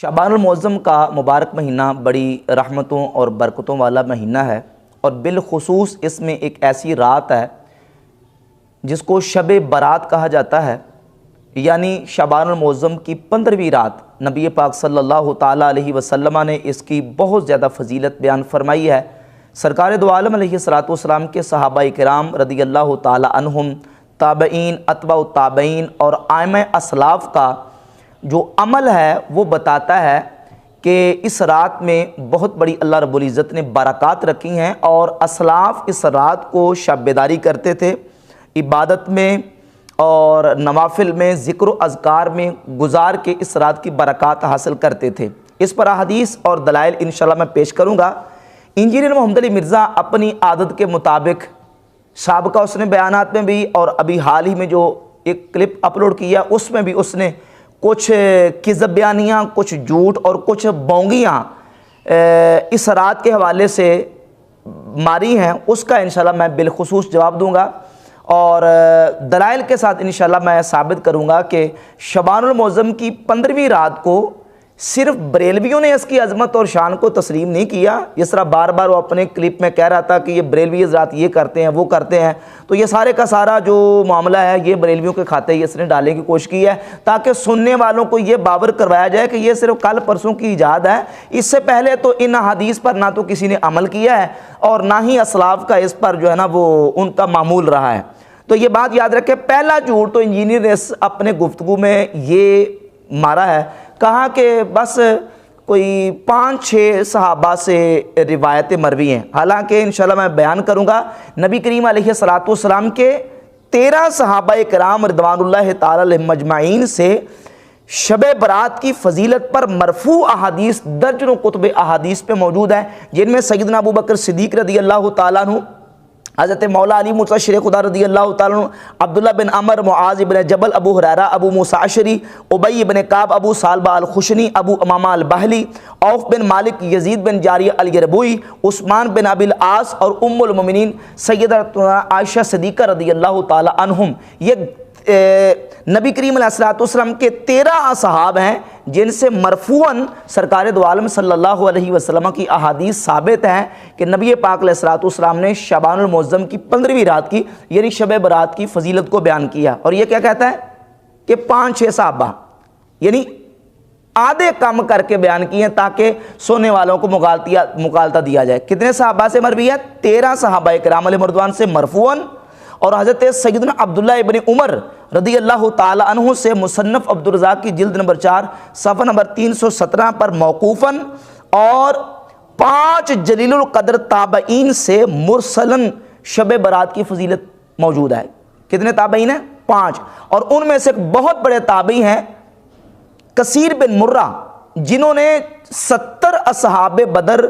شعبان المعظم کا مبارک مہینہ بڑی رحمتوں اور برکتوں والا مہینہ ہے، اور بالخصوص اس میں ایک ایسی رات ہے جس کو شب برات کہا جاتا ہے، یعنی شعبان المعظم کی 15ویں رات نبی پاک صلی اللہ تعالیٰ علیہ وسلم نے اس کی بہت زیادہ فضیلت بیان فرمائی ہے۔ سرکار دو عالم علیہ الصلوۃ والسلام کے صحابہ کرام رضی اللہ تعالیٰ عنہم، تابعین، اتباع التابعین اور ائمہ اسلاف کا جو عمل ہے وہ بتاتا ہے کہ اس رات میں بہت بڑی اللہ رب العزت نے برکات رکھی ہیں، اور اسلاف اس رات کو شب بیداری کرتے تھے، عبادت میں اور نوافل میں، ذکر و اذکار میں گزار کے اس رات کی برکات حاصل کرتے تھے۔ اس پر احادیث اور دلائل انشاءاللہ میں پیش کروں گا۔ انجینئر محمد علی مرزا اپنی عادت کے مطابق سابقہ اس نے بیانات میں بھی اور ابھی حال ہی میں جو ایک کلپ اپلوڈ کیا اس میں بھی اس نے کچھ کذب بیانیاں، کچھ جھوٹ اور کچھ بونگیاں اس رات کے حوالے سے ماری ہیں، اس کا انشاءاللہ میں بالخصوص جواب دوں گا، اور دلائل کے ساتھ انشاءاللہ میں ثابت کروں گا کہ شعبان المعظم کی 15ویں رات کو صرف بریلویوں نے اس کی عظمت اور شان کو تسلیم نہیں کیا، جس طرح بار بار وہ اپنے کلپ میں کہہ رہا تھا کہ یہ بریلوی حضرات یہ کرتے ہیں وہ کرتے ہیں، تو یہ سارے کا سارا جو معاملہ ہے یہ بریلویوں کے کھاتے ہی اس نے ڈالنے کی کوشش کی ہے، تاکہ سننے والوں کو یہ باور کروایا جائے کہ یہ صرف کل پرسوں کی ایجاد ہے، اس سے پہلے تو ان حدیث پر نہ تو کسی نے عمل کیا ہے اور نہ ہی اسلاف کا اس پر جو ہے نا وہ ان کا معمول رہا ہے۔ تو یہ بات یاد رکھیں، پہلا جھوٹ تو انجینئر نے اپنے گفتگو میں یہ مارا ہے، کہا کہ بس کوئی 5-6 صحابہ سے روایت مروی ہیں، حالانکہ انشاءاللہ میں بیان کروں گا نبی کریم علیہ الصلوۃ والسلام کے 13 صحابہ کرام رضوان اللہ تعالی علیہم اجمعین سے شب برات کی فضیلت پر مرفوع احادیث درجنوں کتب احادیث پہ موجود ہیں، جن میں سیدنا ابو بکر صدیق رضی اللہ تعالیٰ عنہ، حضرت مولا علی موسیٰ شیر خدا رضی اللہ تعالیٰ عنہ، عبداللہ بن عمر، معاذ بن جبل، ابو ہریرہ، ابو موسیٰ اشعری، ابی بن کعب، ابو ثعلبہ الخشنی، ابو امامہ الباہلی، عوف بن مالک، یزید بن جاریہ الیربوئی، عثمان بن ابی العاص اور ام المؤمنین سیدہ عائشہ صدیقہ رضی اللہ تعالیٰ عنہم۔ یہ نبی کریم علیہ الصلوۃ والسلام کے 13 اصحاب ہیں جن سے مرفوعاً سرکار دو عالم صلی اللہ علیہ وسلم کی احادیث ثابت ہیں کہ نبی پاک علیہ الصلوۃ والسلام نے شعبان المعظم کی 15ویں رات کی یعنی شب برات کی فضیلت کو بیان کیا، اور یہ کیا کہتا ہے کہ 5-6 صحابہ یعنی آدھے کم کر کے بیان کیے ہیں تاکہ سونے والوں کو مغالطہ دیا جائے۔ کتنے صحابہ سے مروی ہے؟ 13 صحابہ کرام علیہ رضوان سے مرفوعاً، اور حضرت سیدنا عبداللہ ابن عمر رضی اللہ تعالی عنہ سے مصنف عبدالرزاق کی جلد نمبر 4 صفحہ نمبر 317 پر موقوفاً، اور 5 جلیل القدر تابعین سے مرسلاً شب برات کی فضیلت موجود ہے۔ کتنے تابعین ہیں؟ 5، اور ان میں سے ایک بہت بڑے تابعی ہیں کثیر بن مرہ، جنہوں نے 70 اصحاب بدر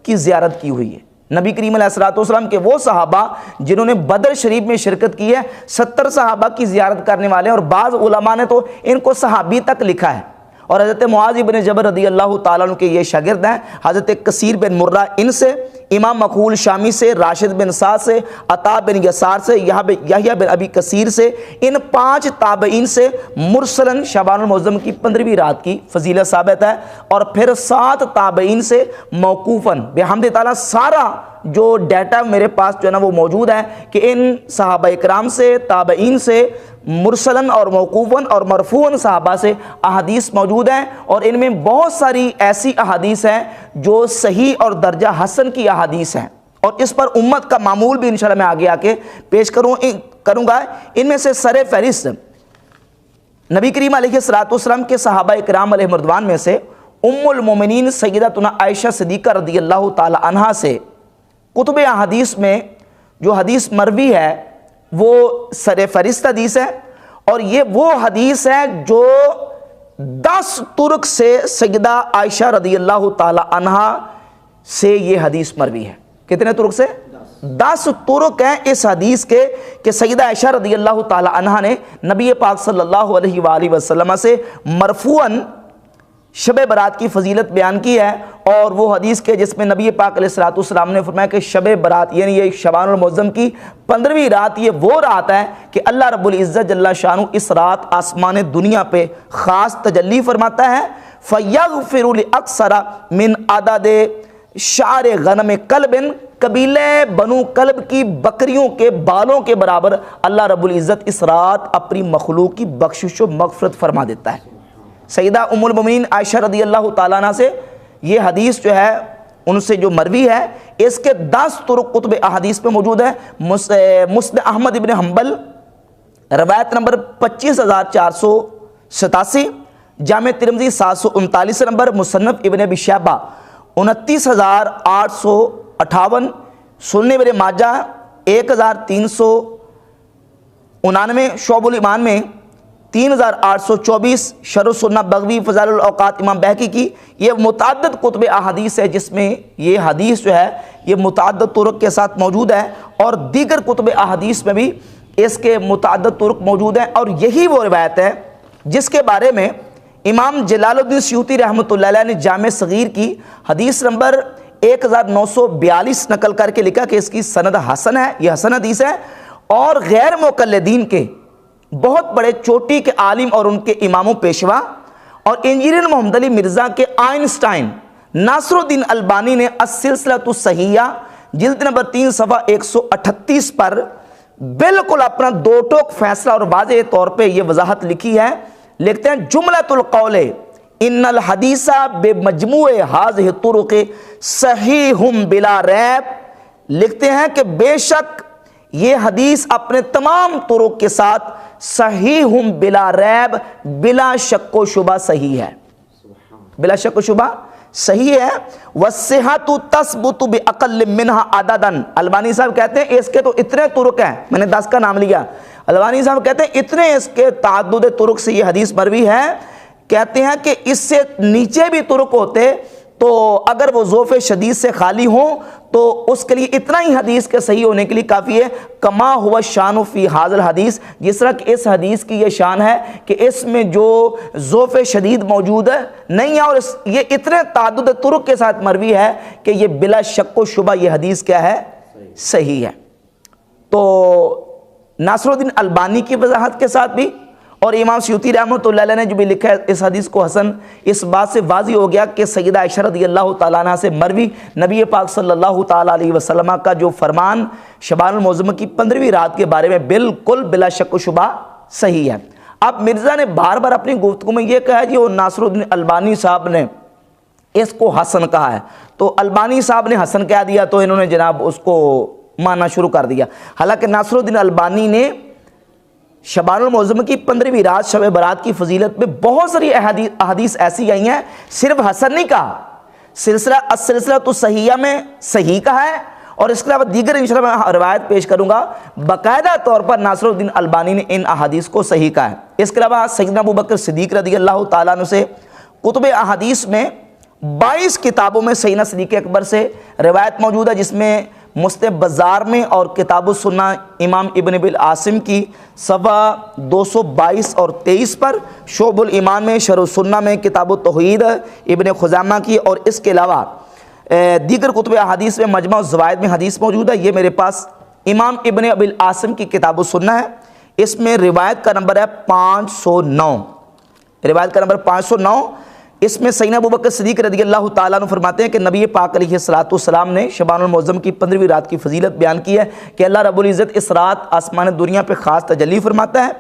کی زیارت کی ہوئی ہے۔ نبی کریم علیہ الصلوۃ والسلام کے وہ صحابہ جنہوں نے بدر شریف میں شرکت کی ہے، 70 صحابہ کی زیارت کرنے والے ہیں، اور بعض علماء نے تو ان کو صحابی تک لکھا ہے، اور حضرت معاذ بن جبل رضی اللہ تعالیٰ عنہ کے یہ شاگرد ہیں، حضرت کثیر بن مرہ ان سے، امام مقبول شامی سے، راشد بن سعد سے، عطا بن یسار سے، یحییٰ بن ابی کثیر سے، ان 5 تابعین سے مرسلاً شعبان المعظم کی 15ویں رات کی فضیلت ثابت ہے، اور پھر 7 تابعین سے موقوفاً بحمد تعالیٰ سارا جو ڈیٹا میرے پاس جو ہے نا وہ موجود ہے کہ ان صحابہ اکرام سے، تابعین سے، مرسلاً اور موقوفاً اور مرفوعاً صحابہ سے احادیث موجود ہیں، اور ان میں بہت ساری ایسی احادیث ہیں جو صحیح اور درجہ حسن کی احادیث ہیں، اور اس پر امت کا معمول بھی انشاءاللہ میں آگے آ کے پیش کروں گا۔ ان میں سے سر فہرست نبی کریم علیہ الصلوۃ والسلام کے صحابہ اکرام علیہ رضوان میں سے ام المومنین سیدتنا عائشہ صدیقہ رضی اللہ تعالی عنہا سے کتب احادیث میں جو حدیث مروی ہے وہ سر فہرست حدیث ہے، اور یہ وہ حدیث ہے جو 10 طرق سے سیدہ عائشہ رضی اللہ تعالی عنہا سے یہ حدیث مروی ہے۔ کتنے طرق سے؟ 10 طرق ہیں اس حدیث کے کہ سیدہ عائشہ رضی اللہ تعالی عنہا نے نبی پاک صلی اللہ علیہ وآلہ وسلم سے مرفوعاً شب برات کی فضیلت بیان کی ہے، اور وہ حدیث کے جس میں نبی پاک علیہ الصلوۃ والسلام نے فرمایا کہ شب برات یعنی یہ شعبان المعظم کی 15ویں رات یہ وہ رات ہے کہ اللہ رب العزت جل شانہ اس رات آسمان دنیا پہ خاص تجلی فرماتا ہے، فَيَغْفِرُ لِأَكْثَرَ مِنْ عَدَدِ شَعْرِ غَنَمِ قَلْبٍ، قبیلہ بنو کلب کی بکریوں کے بالوں کے برابر اللہ رب العزت اس رات اپنی مخلوق کی بخشش و مغفرت فرما دیتا ہے۔ سیدہ ام المومنین عائشہ رضی اللہ تعالیٰ عنہ سے یہ حدیث جو ہے ان سے جو مروی ہے، اس کے 10 طرق کتب احادیث میں موجود ہے۔ مسند احمد ابن حنبل روایت نمبر 25487، جامع ترمذی 739 نمبر، مصنف ابن ابی شیبہ 29858، سنن ابن ماجہ 1399، شعب الایمان میں 3824، شرح السنہ بغوی، فضائل الاوقات امام بہقی کی، یہ متعدد کتب احادیث ہے جس میں یہ حدیث جو ہے یہ متعدد طرق کے ساتھ موجود ہے، اور دیگر کتب احادیث میں بھی اس کے متعدد طرق موجود ہیں۔ اور یہی وہ روایت ہے جس کے بارے میں امام جلال الدین سیوطی رحمۃ اللہ علیہ نے جامع صغیر کی حدیث نمبر 1942 نقل کر کے لکھا کہ اس کی سند حسن ہے، یہ حسن حدیث ہے، اور غیر مقلدین کے بہت بڑے چوٹی کے عالم اور ان کے امام و پیشوا اور انجینئر محمد علی مرزا کے آئنسٹائن ناصر الدین البانی نے السلسلۃ الصحیحہ جلد نمبر 3 صفحہ 138 پر بالکل اپنا دو ٹوک فیصلہ اور واضح طور پہ یہ وضاحت لکھی ہے۔ لکھتے ہیں جملۃ القول ان الحدیث بمجموع هذه الطرق صحیح بلا ریب، لکھتے ہیں کہ بے شک یہ حدیث اپنے تمام طرق کے ساتھ صحیح بلا ریب، بلا شک و شبہ صحیح ہے، بلا شک و شبہ صحیح ہے۔ والصحۃ تثبت باقل منها عددا، البانی صاحب کہتے ہیں اس کے تو اتنے طرق ہیں، میں نے 10 کا نام لیا، البانی صاحب کہتے ہیں اتنے اس کے تعدد طرق سے یہ حدیث مروی ہے، کہتے ہیں کہ اس سے نیچے بھی طرق ہوتے تو اگر وہ ضعف شدید سے خالی ہوں تو اس کے لیے اتنا ہی حدیث کے صحیح ہونے کے لیے کافی ہے۔ کما ہوا شان فی ھذا الحدیث، جس طرح کہ اس حدیث کی یہ شان ہے کہ اس میں جو ضعف شدید موجود ہے نہیں ہے، اور یہ اتنے تعدد طرق کے ساتھ مروی ہے کہ یہ بلا شک و شبہ یہ حدیث کیا ہے؟ صحیح ہے۔ تو ناصر الدین البانی کی وضاحت کے ساتھ بھی اور امام سیوطی رحمۃ اللہ علیہ نے جو بھی لکھا ہے اس حدیث کو حسن، اس بات سے واضح ہو گیا کہ سیدہ عائشہ رضی اللہ تعالیٰ عنہ سے مروی نبی پاک صلی اللہ تعالیٰ علیہ وسلم کا جو فرمان شعبان المعظم کی 15ویں رات کے بارے میں بالکل بلا شک و شبہ صحیح ہے۔ اب مرزا نے بار بار اپنی گفتگو میں یہ کہا جی وہ ناصر الدین البانی صاحب نے اس کو حسن کہا ہے، تو البانی صاحب نے حسن کہہ دیا تو انہوں نے جناب اس کو ماننا شروع کر دیا، حالانکہ ناصر الدین البانی نے شعبان المعظم کی 15ویں رات شب برات کی فضیلت میں بہت ساری احادیث ایسی آئی ہیں، صرف حسن نہیں کہا، السلسلۃ الصحیحہ میں صحیح کہا ہے، اور اس کے علاوہ دیگر انشاءاللہ میں روایت پیش کروں گا، باقاعدہ طور پر ناصر الدین البانی نے ان احادیث کو صحیح کہا ہے۔ اس کے علاوہ سیدنا ابوبکر صدیق رضی اللہ تعالیٰ عنہ سے کتب احادیث میں 22 کتابوں میں سیدنا صدیق اکبر سے روایت موجود ہے، جس میں مسند بزار میں اور کتاب السنہ امام ابن ابی العاصم کی صفحہ 222 اور 23 پر، شعب الایمان میں، شرح السنہ میں، کتاب التوحید ابن خزیمہ کی، اور اس کے علاوہ دیگر کتب احادیث میں مجمع الزوائد میں حدیث موجود ہے۔ یہ میرے پاس امام ابن ابی العاصم کی کتاب السنہ ہے، اس میں روایت کا نمبر ہے 509، روایت کا نمبر 509۔ اس میں سیدنا ابوبکر صدیق رضی اللہ تعالیٰ عنہ فرماتے ہیں کہ نبی پاک علیہ الصلوۃ والسلام نے شعبان المعظم کی 15ویں رات کی فضیلت بیان کی ہے کہ اللہ رب العزت اس رات آسمان دنیا پہ خاص تجلی فرماتا ہے،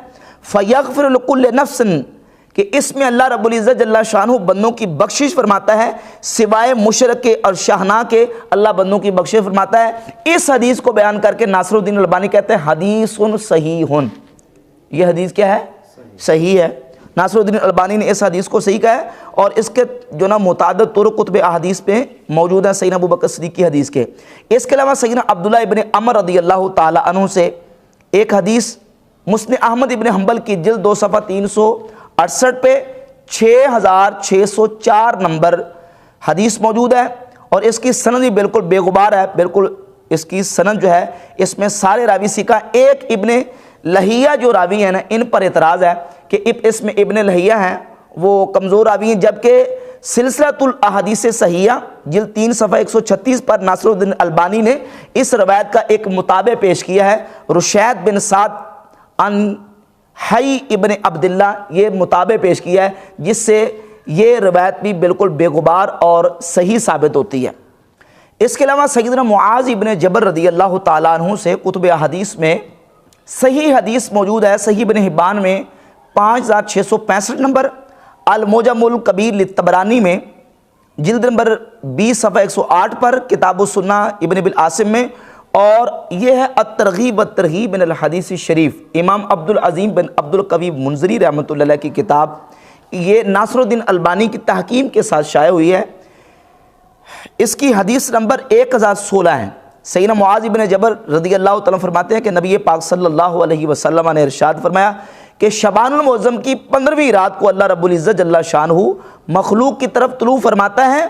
فیغفر لکل نفس، کہ اس میں اللہ رب العزت جل شانہ بندوں کی بخشش فرماتا ہے سوائے مشرک کے اور شہناہ کے، اللہ بندوں کی بخشش فرماتا ہے۔ اس حدیث کو بیان کر کے ناصر الدین البانی کہتے ہیں حدیث صحیح، یہ حدیث کیا ہے؟ صحیح ہے۔ ناصر الدین البانی نے اس حدیث کو صحیح کہا ہے، اور اس کے جو نا متعدد طرق کتب احادیث پہ موجود ہیں سیدنا ابوبکر صدیق کی حدیث کے۔ اس کے علاوہ سیدنا عبداللہ ابن عمر رضی اللہ تعالیٰ عنہ سے ایک حدیث مسند احمد ابن حنبل کی جلد 2 صفحہ 368 پہ 6604 نمبر حدیث موجود ہے، اور اس کی سند بھی بالکل بے غبار ہے، بالکل اس کی سند جو ہے اس میں سارے راوی سیکھا، ایک ابن لہیہ جو راوی ہیں نا ان پر اعتراض ہے کہ اس میں ابن لہیہ ہیں وہ کمزور راوی ہیں، جبکہ سلسلۃ الاحادیث صحیحہ جلد 3 صفحہ 136 پر ناصر الدین البانی نے اس روایت کا ایک متابع پیش کیا ہے، رشید بن سعد ان حی ابن عبداللہ، یہ متابع پیش کیا ہے جس سے یہ روایت بھی بالکل بے غبار اور صحیح ثابت ہوتی ہے۔ اس کے علاوہ سیدنا معاذ ابن جبل رضی اللہ تعالیٰ عنہ سے کتب احادیث میں صحیح حدیث موجود ہے۔ صحیح ابن حبان میں 5665 نمبر، المعجم الکبیر للطبرانی میں جلد نمبر 20 صفحہ 108 پر، کتاب السنہ ابن ابی العاصم میں، اور یہ ہے الترغیب والترہیب من الحدیث الشریف، امام عبدالعظیم بن عبدالقوی منذری رحمۃ اللہ علیہ کی کتاب، یہ ناصر الدین البانی کی تحقیم کے ساتھ شائع ہوئی ہے۔ اس کی حدیث نمبر 1016 ہے۔ سیدنا معاذ بن جبل رضی اللہ تعالیٰ فرماتے ہیں کہ نبی پاک صلی اللہ علیہ وسلم نے ارشاد فرمایا کہ شعبان المعظم کی 15ویں رات کو اللہ رب العزت جل شانہ مخلوق کی طرف طلوع فرماتا ہے،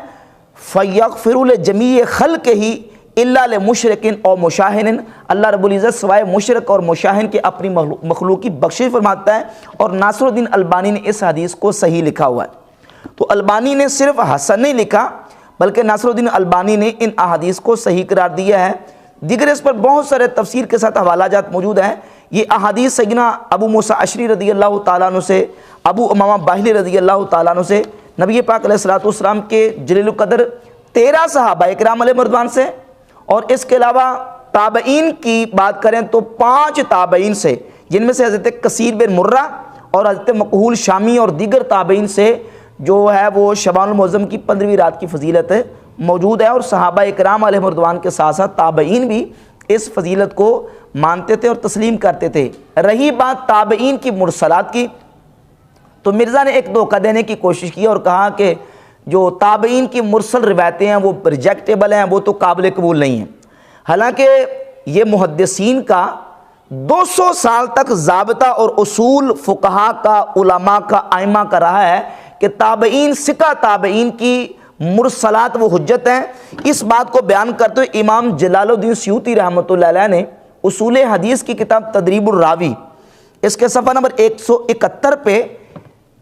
فَيَغْفِرُ لِجَمِيعِ خَلْقِهِ إِلَّا لِمُشْرِكٍ أَوْ مُشَاهِنٍ، اللہ رب العزت سوائے مشرک اور مشاہن کے اپنی مخلوق کی بخشش فرماتا ہے، اور ناصر الدین البانی نے اس حدیث کو صحیح لکھا ہوا ہے۔ تو البانی نے صرف حسن نہیں لکھا بلکہ ناصر الدین البانی نے ان احادیث کو صحیح قرار دیا ہے۔ دیگر اس پر بہت سارے تفسیر کے ساتھ حوالہ جات موجود ہیں۔ یہ احادیث سیدنا ابو موسیٰ اشعری رضی اللہ تعالیٰ عنہ سے، ابو امامہ باہلی رضی اللہ تعالیٰ عنہ سے، نبی پاک علیہ الصلوۃ والسلام کے جلیل القدر 13 صحابہ کرام علیہ رضوان سے، اور اس کے علاوہ تابعین کی بات کریں تو 5 تابعین سے، جن میں سے حضرت کثیر بن مرہ اور حضرت مکحول شامی اور دیگر تابعین سے جو ہے وہ شعبان المعظم کی 15ویں رات کی فضیلت موجود ہے، اور صحابہ اکرام علیہ رضوان کے ساتھ ساتھ تابعین بھی اس فضیلت کو مانتے تھے اور تسلیم کرتے تھے۔ رہی بات تابعین کی مرسلات کی، تو مرزا نے ایک دھوکہ دینے کی کوشش کی اور کہا کہ جو تابعین کی مرسل روایتیں ہیں وہ ریجیکٹیبل ہیں، وہ تو قابل قبول نہیں ہیں۔ حالانکہ یہ محدثین کا 200 سال تک ضابطہ اور اصول فقہا کا، علماء کا، ائمہ کا رہا ہے کہ تابعین، ثقہ تابعین کی مرسلات وہ حجت ہیں۔ اس بات کو بیان کرتے ہوئے امام جلال الدین سیوطی رحمۃ اللہ علیہ نے اصول حدیث کی کتاب تدریب الراوی، اس کے صفحہ نمبر 171 پہ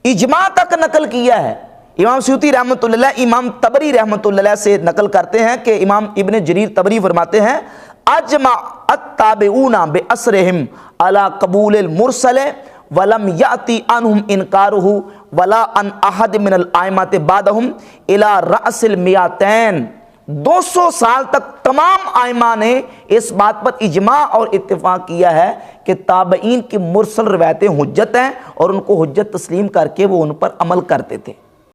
اجماع تک نقل کیا ہے۔ امام سیوطی رحمۃ اللہ علیہ امام طبری رحمۃ اللہ علیہ سے نقل کرتے ہیں کہ امام ابن جریر طبری فرماتے ہیں، اجمع التابعون باسرہم علی قبول المرسل ولم یأتی عنہم انکارہ ولا عن احد من الائمۃ بعدہم الی رأس المئتین۔ 200 سال تک تمام ائمہ نے اس بات پر اجماع اور اتفاق کیا ہے کہ تابعین کی مرسل روایتیں حجت ہیں، اور ان کو حجت تسلیم کر کے وہ ان پر عمل کرتے تھے۔